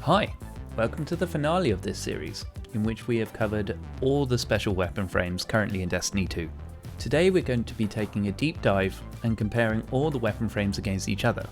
Hi, welcome to the finale of this series, in which we have covered all the special weapon frames currently in Destiny 2. Today we're going to be taking a deep dive and comparing all the weapon frames against each other,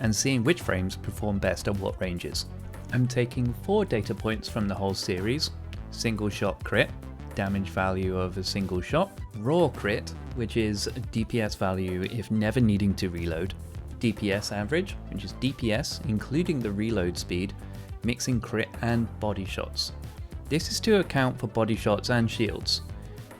and seeing which frames perform best at what ranges. I'm taking 4 data points from the whole series: single shot crit, damage value of a single shot, raw crit, which is DPS value if never needing to reload, DPS average, which is DPS including the reload speed, mixing crit and body shots. This is to account for body shots and shields.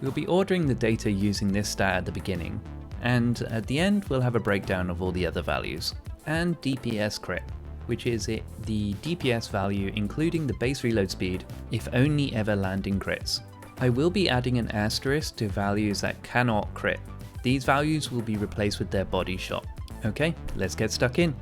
We'll be ordering the data using this stat at the beginning, and at the end we'll have a breakdown of all the other values. And DPS crit, which is the DPS value including the base reload speed if only ever landing crits. I will be adding an asterisk to values that cannot crit. These values will be replaced with their body shot. Okay, let's get stuck in.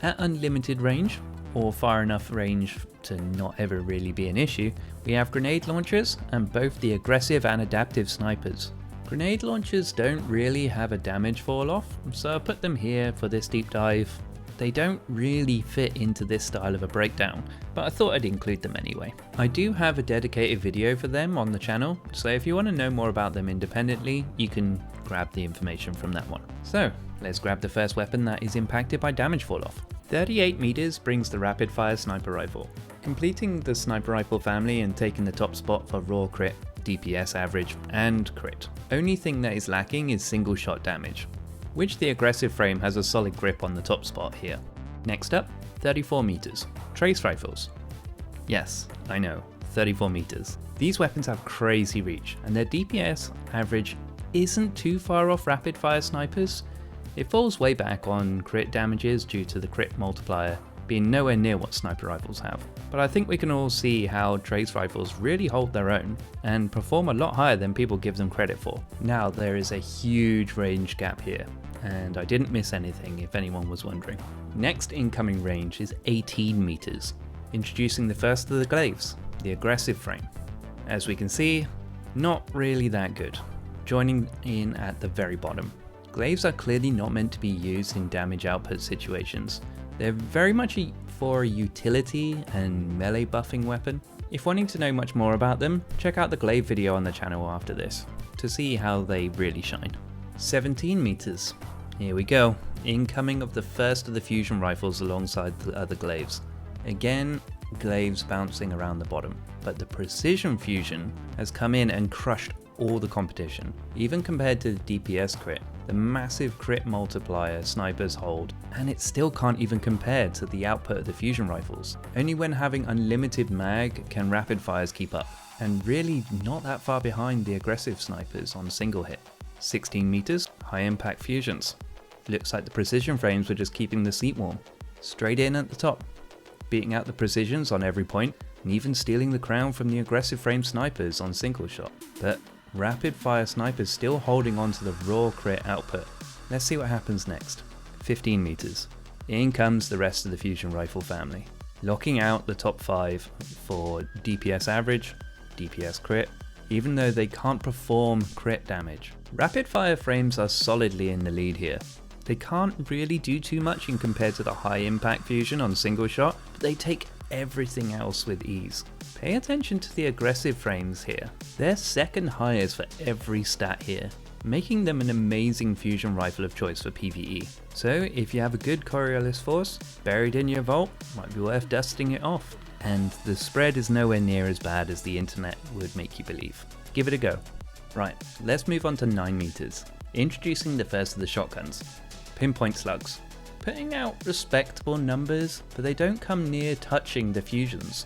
At unlimited range, or far enough range to not ever really be an issue, we have grenade launchers and both the aggressive and adaptive snipers. Grenade launchers don't really have a damage fall off, so I put them here for this deep dive. They don't really fit into this style of a breakdown, but I thought I'd include them anyway. I do have a dedicated video for them on the channel, so if you want to know more about them independently, you can grab the information from that one. So let's grab the first weapon that is impacted by damage fall off. 38 meters brings the rapid fire sniper rifle. Completing the sniper rifle family and taking the top spot for raw crit, DPS average and crit. Only thing that is lacking is single shot damage, which the aggressive frame has a solid grip on the top spot here. Next up, 34 meters. Trace rifles. Yes, I know, 34 meters. These weapons have crazy reach, and their DPS average isn't too far off rapid fire snipers. It falls way back on crit damages due to the crit multiplier being nowhere near what sniper rifles have. But I think we can all see how trace rifles really hold their own and perform a lot higher than people give them credit for. Now there is a huge range gap here, and I didn't miss anything if anyone was wondering. Next incoming range is 18 meters, introducing the first of the Glaives, the aggressive frame. As we can see, not really that good, joining in at the very bottom. Glaives are clearly not meant to be used in damage output situations. They're very much for a utility and melee buffing weapon. If wanting to know much more about them, check out the Glaive video on the channel after this to see how they really shine. 17 meters. Here we go. Incoming of the first of the fusion rifles alongside the other Glaives. Again, Glaives bouncing around the bottom, but the precision fusion has come in and crushed all the competition. Even compared to the DPS crit, the massive crit multiplier snipers hold, and it still can't even compare to the output of the fusion rifles. Only when having unlimited mag can rapid fires keep up, and really not that far behind the aggressive snipers on single hit. 16 meters, high impact fusions. Looks like the precision frames were just keeping the seat warm. Straight in at the top, beating out the precisions on every point, and even stealing the crown from the aggressive frame snipers on single shot. But rapid fire snipers still holding on to the raw crit output. Let's see what happens next. 15 meters. In comes the rest of the fusion rifle family, locking out the top 5 for DPS average, DPS crit, even though they can't perform crit damage. Rapid fire frames are solidly in the lead here. They can't really do too much in compared to the high impact fusion on single shot, but they take everything else with ease. Pay attention to the aggressive frames here. They're second highest for every stat here, making them an amazing fusion rifle of choice for PVE. So if you have a good Coriolis force buried in your vault, might be worth dusting it off. And the spread is nowhere near as bad as the internet would make you believe. Give it a go. Right, let's move on to 9 meters. Introducing the first of the shotguns. Pinpoint slugs. Putting out respectable numbers, but they don't come near touching the fusions.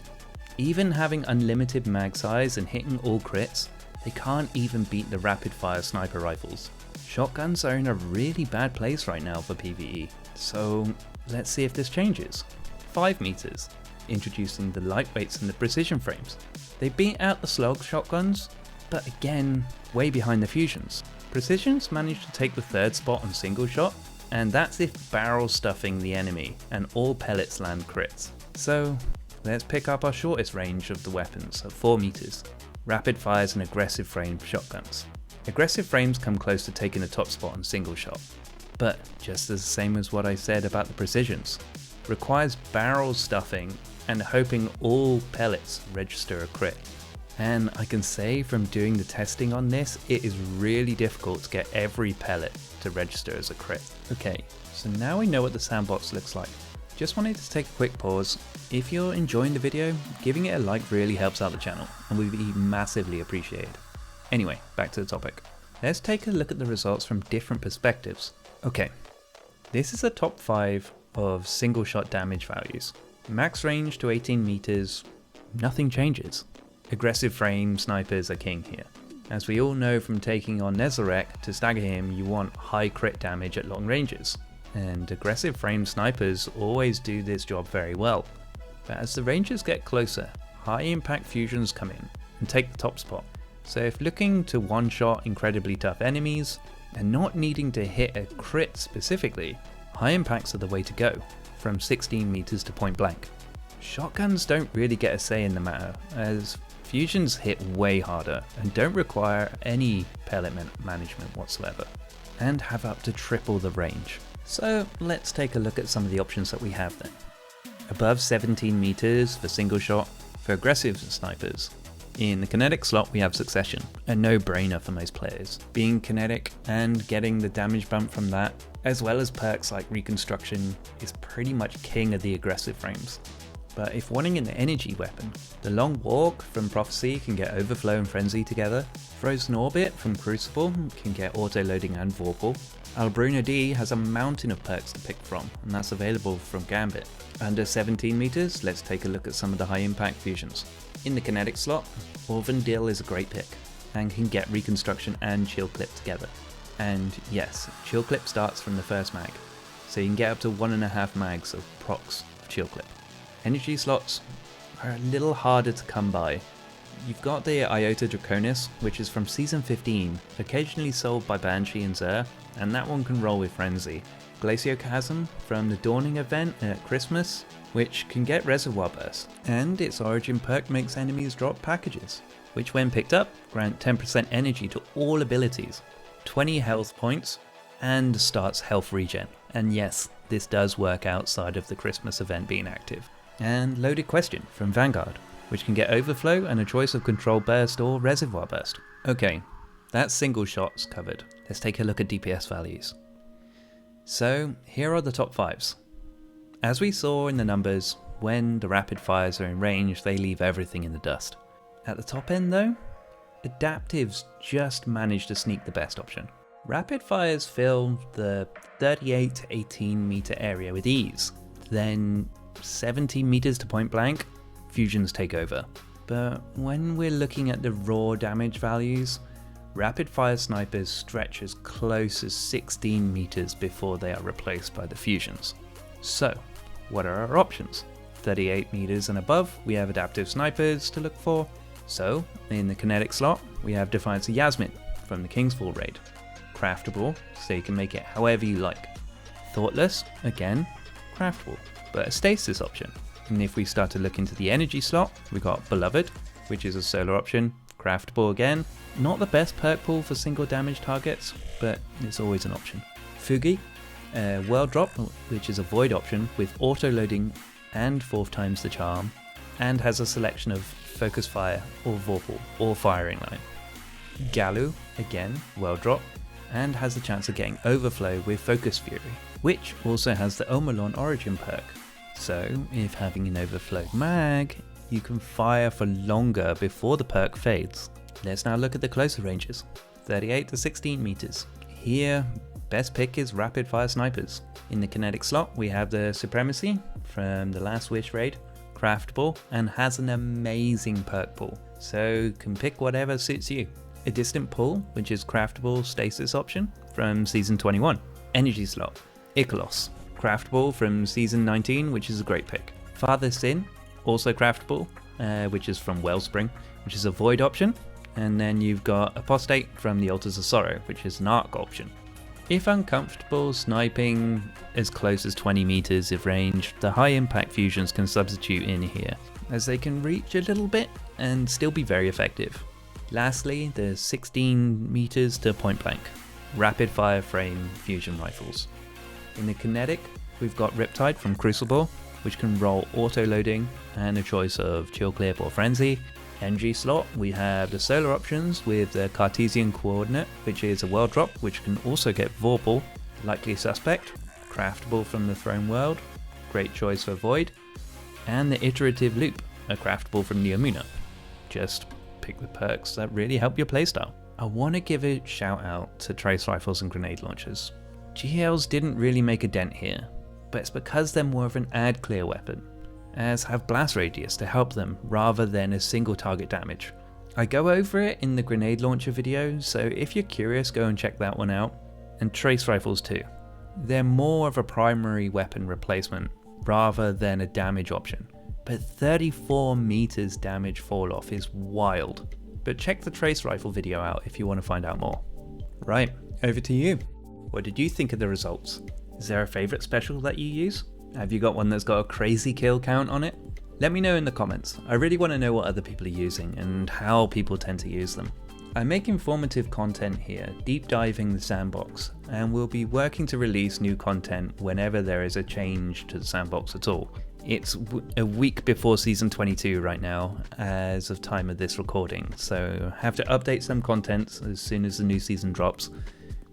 Even having unlimited mag size and hitting all crits, they can't even beat the rapid fire sniper rifles. Shotguns are in a really bad place right now for PvE, so let's see if this changes. 5 meters, introducing the lightweights and the precision frames. They beat out the slug shotguns, but again, way behind the fusions. Precisions managed to take the 3rd spot on single shot, and that's if barrel stuffing the enemy and all pellets land crits. So let's pick up our shortest range of the weapons at 4 meters. Rapid fires and aggressive frame shotguns. Aggressive frames come close to taking the top spot on single shot, but just as the same as what I said about the precisions. requires barrel stuffing and hoping all pellets register a crit. And I can say from doing the testing on this, it is really difficult to get every pellet to register as a crit. Okay, so now we know what the sandbox looks like. Just wanted to take a quick pause. If you're enjoying the video, giving it a like really helps out the channel and would be massively appreciated. Anyway, back to the topic. Let's take a look at the results from different perspectives. Okay, this is a top 5 of single shot damage values. Max range to 18 meters, nothing changes. Aggressive frame snipers are king here. As we all know from taking on Nezarec, to stagger him you want high crit damage at long ranges. And aggressive frame snipers always do this job very well. But as the ranges get closer, high impact fusions come in and take the top spot. So if looking to one-shot incredibly tough enemies and not needing to hit a crit specifically, high impacts are the way to go, from 16 meters to point blank. Shotguns don't really get a say in the matter, as fusions hit way harder and don't require any pellet management whatsoever, and have up to triple the range. So let's take a look at some of the options that we have then. Above 17 meters for single shot for aggressive snipers. In the kinetic slot we have Succession, a no-brainer for most players. Being kinetic and getting the damage bump from that, as well as perks like Reconstruction, is pretty much king of the aggressive frames. But if wanting an energy weapon, the Long Walk from Prophecy can get Overflow and Frenzy together, Frozen Orbit from Crucible can get auto-loading and Vorpal, Albruna D has a mountain of perks to pick from, and that's available from Gambit. Under 17 meters, let's take a look at some of the high impact fusions. In the kinetic slot, Orvandil is a great pick, and can get Reconstruction and Chill Clip together. And yes, Chill Clip starts from the first mag, so you can get up to 1.5 mags of procs of Chill Clip. Energy slots are a little harder to come by. You've got the Iota Draconis, which is from Season 15, occasionally sold by Banshee and Xur, and that one can roll with Frenzy. Glacial Chasm from the Dawning event at Christmas, which can get Reservoir Burst, and its origin perk makes enemies drop packages, which when picked up grant 10% energy to all abilities, 20 health points, and starts health regen. And yes, this does work outside of the Christmas event being active. And Loaded Question from Vanguard, which can get Overflow and a choice of Control Burst or Reservoir Burst. Okay, that's single shots covered. Let's take a look at DPS values. So here are the top 5s. As we saw in the numbers, when the rapid fires are in range, they leave everything in the dust. At the top end though, adaptives just manage to sneak the best option. Rapid fires fill the 38 to 18 meter area with ease, then 17 meters to point blank, fusions take over. But when we're looking at the raw damage values, rapid fire snipers stretch as close as 16 meters before they are replaced by the fusions. So, what are our options? 38 meters and above, we have adaptive snipers to look for. So, in the kinetic slot, we have Defiance of Yasmin from the Kingsfall raid. Craftable, so you can make it however you like. Thoughtless, again, craftable, but a stasis option. And if we start to look into the energy slot, we got Beloved, which is a solar option, craftable again. Not the best perk pool for single damage targets, but it's always an option. Fugi, World Drop, which is a void option with auto loading and 4 times the charm, and has a selection of Focus Fire or Vorpal or Firing Line. Galu, again, World Drop, and has the chance of getting Overflow with Focus Fury, which also has the Omolon origin perk. So if having an Overflow mag, you can fire for longer before the perk fades. Let's now look at the closer ranges. 38 to 16 meters. Here, best pick is rapid fire snipers. In the kinetic slot, we have the Supremacy from the Last Wish raid, craftable, and has an amazing perk pool, so can pick whatever suits you. A distant pull, which is craftable stasis option from Season 21. Energy slot, Ikelos, craftable from Season 19, which is a great pick. Farthest Sin, also craftable, which is from Wellspring, which is a void option. And then you've got Apostate from the Altars of Sorrow, which is an arc option. If uncomfortable sniping as close as 20 meters of range, the high impact fusions can substitute in here, as they can reach a little bit and still be very effective. Lastly, the 16 meters to point blank, rapid fire frame fusion rifles. In the kinetic, we've got Riptide from Crucible, which can roll auto-loading and a choice of Chill Clip or Frenzy. NG slot, we have the solar options with the Cartesian coordinate, which is a world drop, which can also get Vorpal, likely suspect. Craftable from the Throne World, great choice for Void. And the Iterative Loop, a craftable from Neomuna. Just pick the perks that really help your playstyle. I want to give a shout out to Trace Rifles and Grenade Launchers. GLs didn't really make a dent here, but it's because they're more of an add clear weapon, as have Blast Radius to help them rather than a single target damage. I go over it in the Grenade Launcher video, so if you're curious, go and check that one out. And Trace Rifles too. They're more of a primary weapon replacement rather than a damage option, but 34 meters damage fall off is wild. But check the Trace Rifle video out if you want to find out more. Right, over to you. What did you think of the results? Is there a favourite special that you use? Have you got one that's got a crazy kill count on it? Let me know in the comments. I really want to know what other people are using and how people tend to use them. I make informative content here, deep diving the sandbox, and we'll be working to release new content whenever there is a change to the sandbox at all. It's a week before Season 22 right now, as of time of this recording, so I have to update some content as soon as the new season drops,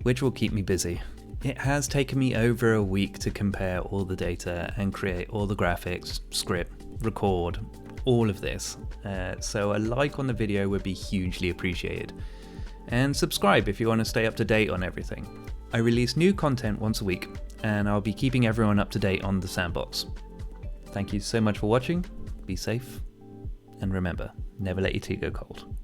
which will keep me busy. It has taken me over a week to compare all the data and create all the graphics, script, record, all of this, so a like on the video would be hugely appreciated. And subscribe if you want to stay up to date on everything. I release new content once a week, and I'll be keeping everyone up to date on the sandbox. Thank you so much for watching, be safe, and remember, never let your tea go cold.